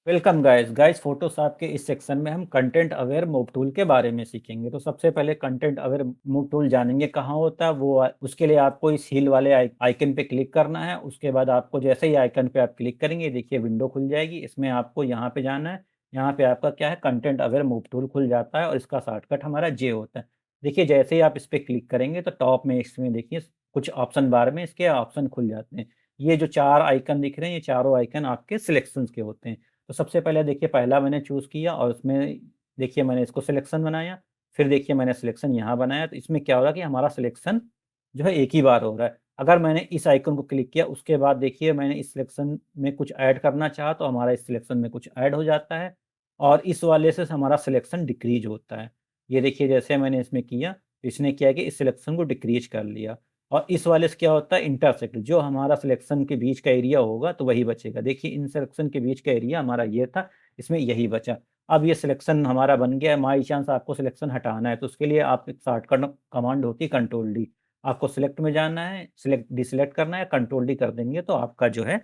Welcome guys Photoshop के इस section में हम कंटेंट अवेयर मूव टूल के बारे में सीखेंगे। तो सबसे पहले कंटेंट अवेयर मूव टूल जानेंगे कहाँ होता है उसके लिए आपको इस हील वाले आइकन पे क्लिक करना है। उसके बाद आपको जैसे ही आइकन पे आप क्लिक करेंगे, देखिए विंडो खुल जाएगी। इसमें आपको यहाँ पे जाना है। यहाँ पे आपका क्या है, कंटेंट अवेयर मूव टूल खुल जाता है और इसका शॉर्टकट हमारा जे होता है। देखिए जैसे ही आप इस पर क्लिक करेंगे तो टॉप में इसमें देखिए कुछ ऑप्शन बार में इसके ऑप्शन खुल जाते हैं। ये जो 4 आइकन दिख रहे हैं, ये चारों आइकन आपके सिलेक्शंस के होते हैं। तो सबसे पहले देखिए पहला मैंने चूज़ किया और उसमें देखिए मैंने इसको सिलेक्शन बनाया। फिर देखिए मैंने सिलेक्शन यहाँ बनाया, तो इसमें क्या होगा कि हमारा सिलेक्शन जो है एक ही बार हो रहा है। अगर मैंने इस आइकन को क्लिक किया, उसके बाद देखिए मैंने इस सिलेक्शन में कुछ ऐड करना चाहा तो हमारा इस सिलेक्शन में कुछ ऐड हो जाता है और इस वाले से हमारा सिलेक्शन डिक्रीज़ होता है। ये देखिए जैसे मैंने इसमें किया, इसने क्या है कि इस सिलेक्शन को डिक्रीज़ कर लिया और इस वाले से क्या होता है, इंटरसेक्ट जो हमारा सिलेक्शन के बीच का एरिया होगा तो वही बचेगा। देखिए इन सिलेक्शन के बीच का एरिया हमारा ये था, इसमें यही बचा। अब ये सिलेक्शन हमारा बन गया है। बाई चांस आपको सिलेक्शन हटाना है तो उसके लिए आप एक शॉर्टकट कमांड होती है कंट्रोल डी। आपको सिलेक्ट में जाना है, सिलेक्ट डिसेलेक्ट करना है, कंट्रोल डी कर देंगे तो आपका जो है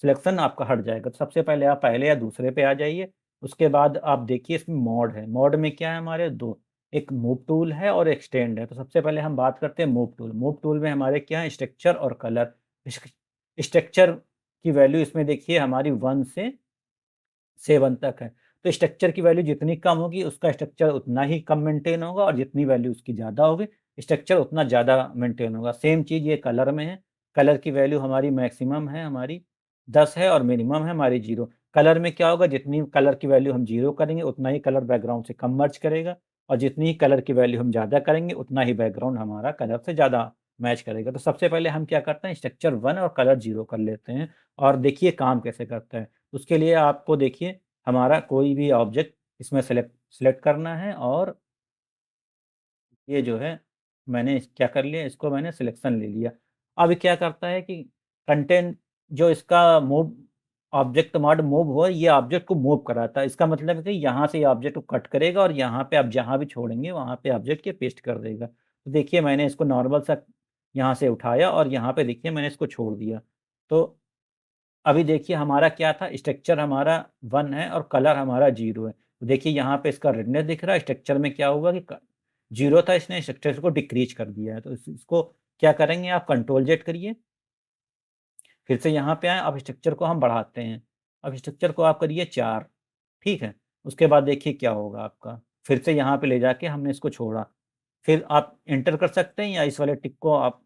सिलेक्शन आपका हट जाएगा। तो सबसे पहले आप पहले या दूसरे पे आ जाइए। उसके बाद आप देखिए इसमें मोड है। मोड में क्या है हमारे 2, एक मूव टूल है और एक्सटेंड है। तो सबसे पहले हम बात करते हैं मूव टूल। मूव टूल में हमारे क्या है, स्ट्रक्चर और कलर। स्ट्रक्चर की वैल्यू इसमें देखिए हमारी 1 से 7 तक है। तो स्ट्रक्चर की वैल्यू जितनी कम होगी उसका स्ट्रक्चर उतना ही कम मेंटेन होगा और जितनी वैल्यू उसकी ज़्यादा होगी स्ट्रक्चर उतना ज़्यादा मेंटेन होगा। सेम चीज़ ये कलर में है। कलर की वैल्यू हमारी मैक्सिमम है हमारी 10 है और मिनिमम है हमारी 0। कलर में क्या होगा, जितनी कलर की वैल्यू हम 0 करेंगे उतना ही कलर बैकग्राउंड से कम मर्ज करेगा और जितनी ही कलर की वैल्यू हम ज़्यादा करेंगे उतना ही बैकग्राउंड हमारा कलर से ज़्यादा मैच करेगा। तो सबसे पहले हम क्या करते हैं, स्ट्रक्चर 1 और कलर 0 कर लेते हैं और देखिए काम कैसे करता है। उसके लिए आपको देखिए हमारा कोई भी ऑब्जेक्ट इसमें सेलेक्ट सेलेक्ट करना है और ये जो है मैंने क्या कर लिया, इसको मैंने सिलेक्शन ले लिया। अब ये क्या करता है कि कंटेंट जो इसका मूव ऑब्जेक्ट मोड मूव हो, ये ऑब्जेक्ट को मूव कराता है। इसका मतलब है कि यहाँ से ये ऑब्जेक्ट को कट करेगा और यहाँ पे आप जहाँ भी छोड़ेंगे वहाँ पे ऑब्जेक्ट के पेस्ट कर देगा। तो देखिए मैंने इसको नॉर्मल सा यहाँ से उठाया और यहाँ पे देखिए मैंने इसको छोड़ दिया। तो अभी देखिए हमारा क्या था, स्ट्रक्चर हमारा 1 है और कलर हमारा 0 है। तो देखिए यहाँ पे इसका रेडनेस दिख रहा है। स्ट्रक्चर में क्या हुआ कि 0 था, इसने स्ट्रक्चर को डिक्रीज कर दिया है। तो इसको क्या करेंगे, आप कंट्रोल जेड करिए, फिर से यहाँ पे आएँ। अब स्ट्रक्चर को हम बढ़ाते हैं। अब स्ट्रक्चर को आप करिए 4, ठीक है? उसके बाद देखिए क्या होगा आपका, फिर से यहाँ पे ले जाके हमने इसको छोड़ा। फिर आप एंटर कर सकते हैं या इस वाले टिक को आप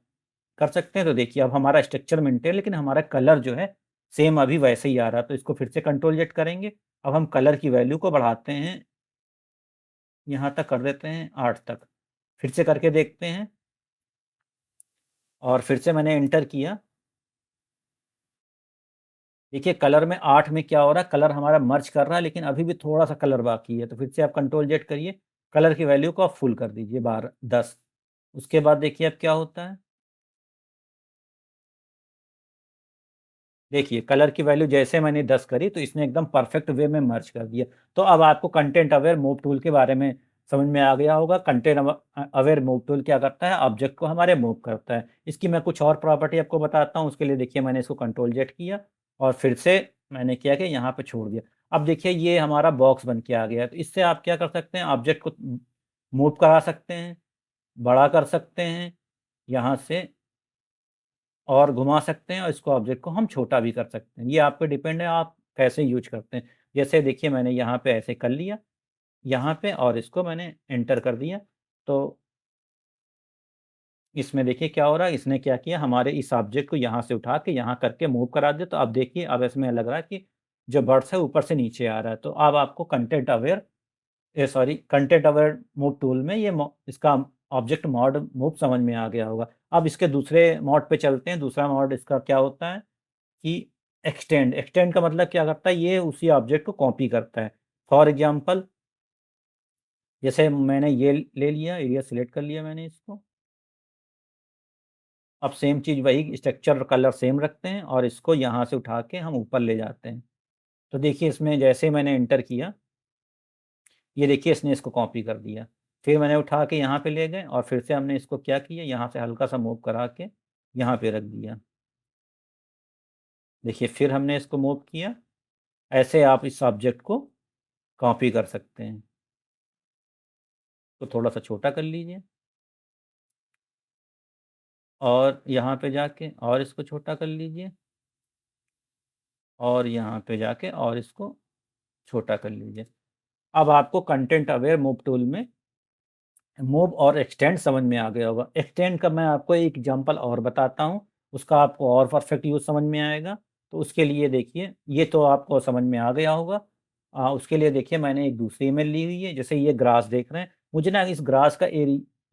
कर सकते हैं। तो देखिए अब हमारा स्ट्रक्चर मेंटेन, लेकिन हमारा कलर जो है सेम अभी वैसे ही आ रहा है। तो इसको फिर से कंट्रोल जेड करेंगे। अब हम कलर की वैल्यू को बढ़ाते हैं, यहाँ तक कर देते हैं 8 तक। फिर से करके देखते हैं और फिर से मैंने एंटर किया। देखिए कलर में 8 में क्या हो रहा है, कलर हमारा मर्ज कर रहा है लेकिन अभी भी थोड़ा-सा कलर बाकी है। तो फिर से आप कंट्रोल जेड करिए, कलर की वैल्यू को आप फुल कर दीजिए 12 10। उसके बाद देखिए अब क्या होता है। देखिए कलर की वैल्यू जैसे मैंने 10 करी तो इसने एकदम परफेक्ट वे में मर्ज कर दिया। तो अब आपको कंटेंट अवेयर मूव टूल के बारे में समझ में आ गया होगा। कंटेंट अवेयर मूव टूल क्या करता है, ऑब्जेक्ट को हमारे मूव करता है। इसकी मैं कुछ और प्रॉपर्टी आपको बताता हूँ। उसके लिए देखिए मैंने इसको कंट्रोल जेड किया और फिर से मैंने किया कि यहाँ पे छोड़ दिया। अब देखिए ये हमारा बॉक्स बन के आ गया है। तो इससे आप क्या कर सकते हैं, ऑब्जेक्ट को मूव करा सकते हैं, बड़ा कर सकते हैं यहाँ से और घुमा सकते हैं और इसको ऑब्जेक्ट को हम छोटा भी कर सकते हैं। ये आप पे डिपेंड है आप कैसे यूज़ करते हैं। जैसे देखिए मैंने यहाँ पे ऐसे कर लिया, यहाँ पे और इसको मैंने एंटर कर दिया। तो इसमें देखिए क्या हो रहा है, इसने क्या किया, हमारे इस ऑब्जेक्ट को यहाँ से उठा के यहाँ करके मूव करा दिया। तो अब देखिए अब इसमें लग रहा है कि जो बर्ड्स है ऊपर से नीचे आ रहा है। तो अब आपको कंटेंट अवेयर मूव टूल में इसका ऑब्जेक्ट मॉड मूव समझ में आ गया होगा। अब इसके दूसरे मॉड पे चलते हैं। दूसरा मॉड इसका क्या होता है कि एक्सटेंड। एक्सटेंड का मतलब क्या करता है, ये उसी ऑब्जेक्ट को कॉपी करता है। फॉर एग्जांपल जैसे मैंने ये ले लिया, एरिया सिलेक्ट कर लिया मैंने इसको। अब सेम चीज़ वही स्ट्रक्चर और कलर सेम रखते हैं और इसको यहाँ से उठा के हम ऊपर ले जाते हैं। तो देखिए इसमें जैसे मैंने एंटर किया, ये देखिए इसने इसको कॉपी कर दिया। फिर मैंने उठा के यहाँ पे ले गए और फिर से हमने इसको क्या किया, यहाँ से हल्का-सा मूव करा के यहाँ पे रख दिया। देखिए फिर हमने इसको मूव किया, ऐसे आप इस ऑब्जेक्ट को कॉपी कर सकते हैं। तो थोड़ा-सा छोटा कर लीजिए और यहाँ पे जाके और इसको छोटा कर लीजिए और यहाँ पे जाके और इसको छोटा कर लीजिए। अब आपको कंटेंट अवेयर मूव टूल में मूव और एक्सटेंड समझ में आ गया होगा। एक्सटेंड का मैं आपको एक एग्ज़ाम्पल और बताता हूँ, उसका आपको और परफेक्ट यूज़ समझ में आएगा। तो उसके लिए देखिए, ये तो आपको समझ में आ गया होगा। उसके लिए देखिए मैंने एक दूसरी इमेज ली हुई है, जैसे ये ग्रास देख रहे हैं, मुझे ना इस ग्रास का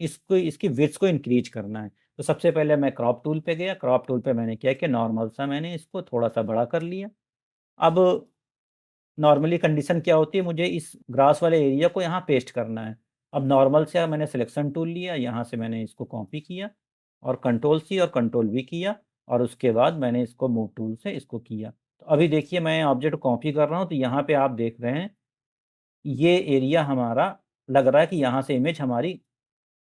इसको इसकी विड्थ को इंक्रीज़ करना है। तो सबसे पहले मैं क्रॉप टूल पे गया, क्रॉप टूल पे मैंने क्या किया, नॉर्मल सा मैंने इसको थोड़ा-सा बड़ा कर लिया। अब नॉर्मली कंडीशन क्या होती है, मुझे इस ग्रास वाले एरिया को यहाँ पेस्ट करना है। अब नॉर्मल से मैंने सिलेक्शन टूल लिया, यहाँ से मैंने इसको कॉपी किया और कंट्रोल सी और कंट्रोल वी किया और उसके बाद मैंने इसको मूव टूल से इसको किया। तो अभी देखिए मैं ऑब्जेक्ट कॉपी कर रहा हूँ, तो यहाँ पे आप देख रहे हैं, ये एरिया हमारा लग रहा है कि यहाँ से इमेज हमारी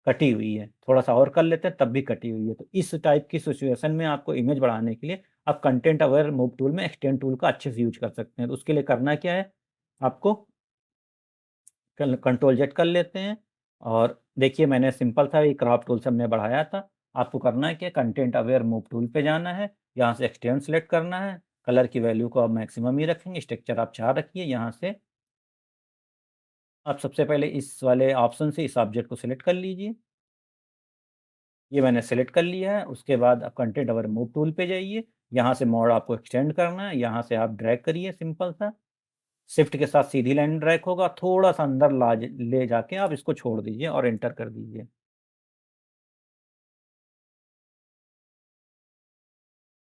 कटी हुई है। थोड़ा-सा और कर लेते हैं, तब भी कटी हुई है। तो इस टाइप की सिचुएशन में आपको इमेज बढ़ाने के लिए आप कंटेंट अवेयर मूव टूल में एक्सटेंड टूल का अच्छे से यूज़ कर सकते हैं। तो उसके लिए करना क्या है, आपको कंट्रोल जेड कर लेते हैं और देखिए मैंने सिंपल था, ये क्रॉप टूल से हमने बढ़ाया था। आपको करना है क्या, कंटेंट अवेयर मूव टूल पे जाना है, यहाँ से एक्सटेंड सेलेक्ट करना है, कलर की वैल्यू को आप मैक्सिमम ही रखेंगे, स्ट्रक्चर आप 4 रखिए। यहाँ से आप सबसे पहले इस वाले ऑप्शन से इस ऑब्जेक्ट को सिलेक्ट कर लीजिए। ये मैंने सेलेक्ट कर लिया है, उसके बाद आप कंटेंट अवेयर मूव टूल पे जाइए, यहाँ से मोड आपको एक्सटेंड करना है, यहाँ से आप ड्रैग करिए सिंपल सा, शिफ्ट के साथ सीधी लाइन ड्रैग होगा, थोड़ा-सा अंदर ले जाके आप इसको छोड़ दीजिए और एंटर कर दीजिए।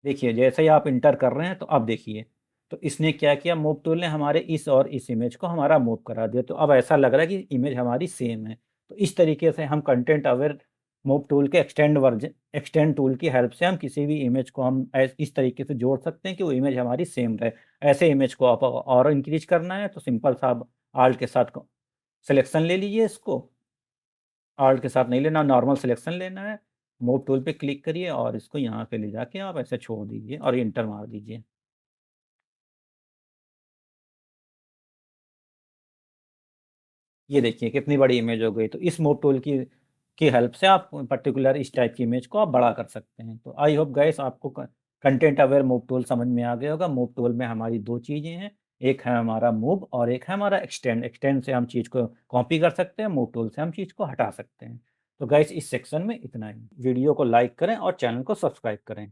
देखिए, जैसे ही आप एंटर कर रहे हैं, तो अब देखिए, तो इसने क्या किया, मूव टूल ने हमारे इस और इस इमेज को हमारा मूव करा दिया। तो अब ऐसा लग रहा है कि इमेज हमारी सेम है। तो इस तरीके से हम कंटेंट अवेयर मूव टूल के एक्सटेंड टूल की हेल्प से हम किसी भी इमेज को हम इस तरीके से जोड़ सकते हैं कि वो इमेज हमारी सेम रहे। ऐसे इमेज को आप और इंक्रीज़ करना है, तो सिंपल सा आप ऑल्ट के साथ क सिलेक्शन ले लीजिए इसको, ऑल्ट के साथ नहीं लेना, नॉर्मल सिलेक्शन लेना है। मूव टूल पे क्लिक करिए और इसको यहाँ पे ले जाके आप ऐसे छोड़ दीजिए और एंटर मार दीजिए। ये देखिए कितनी बड़ी इमेज हो गई। तो इस मूव टूल की हेल्प से आप पर्टिकुलर इस टाइप की इमेज को आप बड़ा कर सकते हैं। तो आई होप गाइस आपको कंटेंट अवेयर मूव टूल समझ में आ गया होगा। मूव टूल में हमारी 2 चीज़ें हैं, एक है हमारा मूव और एक है हमारा एक्सटेंड। एक्सटेंड से हम चीज़ को कॉपी कर सकते हैं, मूव टूल से हम चीज़ को हटा सकते हैं। तो गाइस इस सेक्शन में इतना ही। वीडियो को लाइक करें और चैनल को सब्सक्राइब करें।